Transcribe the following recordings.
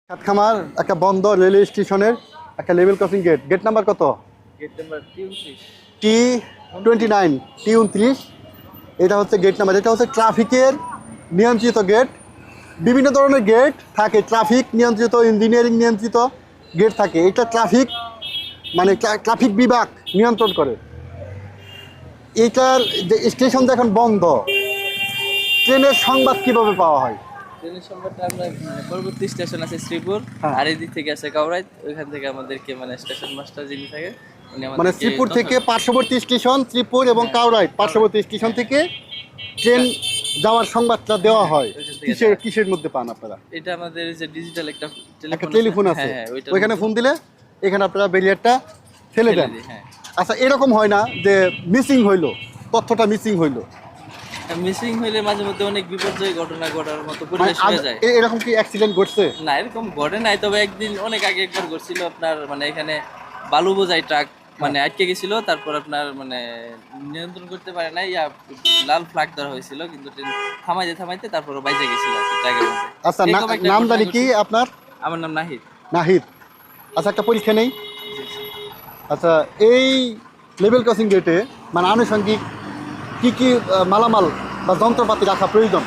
খাতখামার একটা বন্ধ রেলওয়ে স্টেশনের একটা level crossing gate. Gate number কত? Gate number 29 T29 T29। এটা হচ্ছে গেট নাম্বার। এটা হচ্ছে ট্রাফিকের নিয়ন্ত্রিত গেট। বিভিন্ন ধরনের গেট থাকে, ট্রাফিক নিয়ন্ত্রিত, ইঞ্জিনিয়ারিং নিয়ন্ত্রিত গেট থাকে। এটা ট্রাফিক মানে ট্রাফিক বিভাগ নিয়ন্ত্রণ করে। এটার যে স্টেশন এখন বন্ধ, ট্রেনের সংবাদ কিভাবে পাওয়া হয়? ট্রেনের সংবাদটা আমরা পরবর্তী স্টেশন আছে শ্রীপুর, হ্যাঁ। আর এই দিক থেকে আছে কাউরাইত। ওইখান থেকে আমাদেরকে স্টেশন মাস্টার যিনি থাকে উনি মানে আমাদেরকে শ্রীপুর তথ্য থেকে দেন। পার্শ্ববর্তী স্টেশন শ্রীপুর এবং হ্যাঁ, কাউরাইত পার্শ্ববর্তী স্টেশন থেকে ট্রেন যাওয়ার সংবাদটা দেওয়া হয়। ওইখান থেকে কিসের দেওয়া। কিসের মধ্যে পান আপনারা? এটা আমাদের যে ডিজিটাল একটা একটা টেলিফোন আছে, হ্যাঁ, ওইটার ওইখানে মধ্যে ফোন দিলে এখানে আপনারা ব্যারিয়ারটা ফেলে ফেলে দেন। দিই, হ্যাঁ। আচ্ছা, এরকম হয় না যে মিসিং হইলো, তথ্যটা মিসিং হইলো? মিসিং হইলে মাঝে মধ্যে অনেক বিপর্যয় ঘটনা ঘটার মতো মানে পরিবেশ হয়ে যায়। এরকম কি অ্যাক্সিডেন্ট ঘটছে? না, এরকম ঘটে নাই, তবে একদিন অনেক আগে একবার ঘটছিল আপনার এখানে বালু বোঝাই ট্রাক আটকে গেছিল। তারপর আপনার নিয়ন্ত্রণ করতে পারে না, লাল ফ্ল্যাগ ধরা হয়েছিল, কিন্তু ট্রেন থামাইতে থামাইতে তারপর বাইজে গেছিল আর কি ট্রাকের মধ্যে। আচ্ছা, এরকম একটা নাম ঘটনা জানি কি ঘটছে। আপনার? আমার নাম নাহিদ। নাহিদ। আচ্ছা, একটা পরীক্ষা নেই। জি, জি। আচ্ছা, এই লেভেল ক্রসিং গেটে আনুষঙ্গিক কি কি মালামাল বা যন্ত্রপাতি রাখা প্রয়োজন?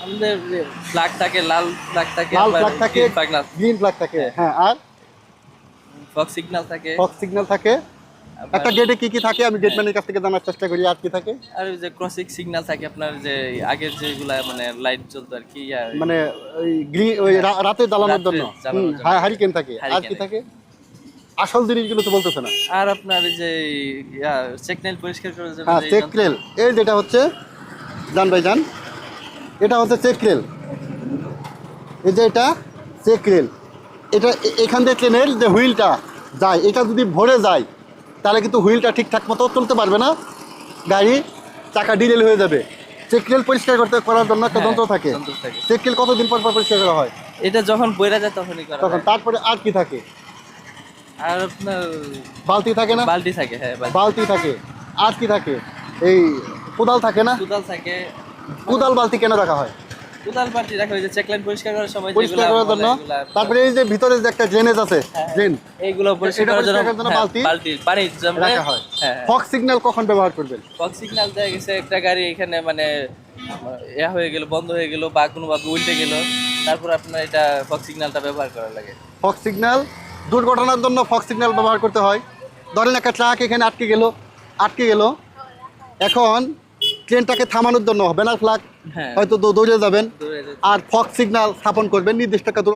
আমাদের ফ্ল্যাগ থাকে, লাল ফ্ল্যাগ থাকে, লাল ফ্ল্যাগ থাকে, গ্রিন ফ্ল্যাগ থাকে, হ্যাঁ, আর ফগ সিগন্যাল থাকে, ফগ সিগন্যাল থাকে। আবার- একটা গেটে কি কি থাকে আমি গেটম্যানের কাছ থেকে জানার চেষ্টা করি, আর কি থাকে? আর ওই যে ক্রসিং সিগন্যাল থাকে আপনার, যে আগের যেগুলা লাইট জ্বলতো আর কি, মানে ওই গ্রিন ওই রাতে জ্বালানোর রাতে জন্য জ্বালানোর জন্য। হারিকেন থাকে। আর কি হারিকেন। থাকে? আসল জিনিসগুলো তো বলতেছে না। আর আপনার এই যে চেকনেল পরিষ্কার করার জন্য হ্যাঁ, যে চেক রেল। এই যেটা হচ্ছে জান ভাই যান, এটা হচ্ছে চেক রেল। এই যে এটা চেক রেল। এটা এখান থেকে ট্রেনের যে হুইলটা যায়, এটা যদি ভরে যায় তাহলে কিন্তু হুইলটা ঠিকঠাক মতো চলতে পারবে না, গাড়ি চাকা ডিরেল হয়ে যাবে। চেক রেল পরিষ্কার করার জন্য একটা হ্যাঁ, যন্ত্র থাকে। যন্ত্র থাকে। চেক রেল কতদিন পর পর পরিষ্কার করা হয়? এটা যখন বইরা যায় তখনই করা তখন হয়। তারপরে আর কি থাকে? আর আপনার বালতি থাকে না? বালতি থাকে, হ্যাঁ, বালতি থাকে। আর কি থাকে? এই কোদাল থাকে না? কুদাল থাকে। কোদাল বালতি কেন রাখা হয়? কুদাল বালতি রাখা হয় যে চেকলাইন পরিষ্কার করার সময় পরিষ্কার করার জন্য। তারপরে এই যে ভিতরে যে একটা ড্রেনেজ আছে, ড্রেন, এইগুলো পরিষ্কার এটা করার পরিষ্কার করার জন্য জন্য বালতি বালতি পানি জমলে রাখা হয়। হ্যাঁ। ফগ সিগন্যাল কখন ব্যবহার করবেন? ফগ সিগন্যাল দেয়া গেছে একটা গাড়ি এখানে হয়ে গেল, বন্ধ হয়ে গেল বা কোনোভাবে উল্টে গেল, তারপর আপনার এটা ফগ সিগন্যালটা ব্যবহার করা লাগে। ফগ সিগন্যাল দুর্ঘটনার জন্য ফগ সিগন্যাল ব্যবহার করতে হয়। ধরেন একটা ট্রাক এখানে আটকে গেল, এখন ট্রেনটাকে থামানোর জন্য ব্যানার ফ্ল্যাগ হ্যাঁ, হয়তো দৌড়ে যাবেন দূরে যেতে- আর ফগ সিগন্যাল স্থাপন করবেন নির্দিষ্ট একটা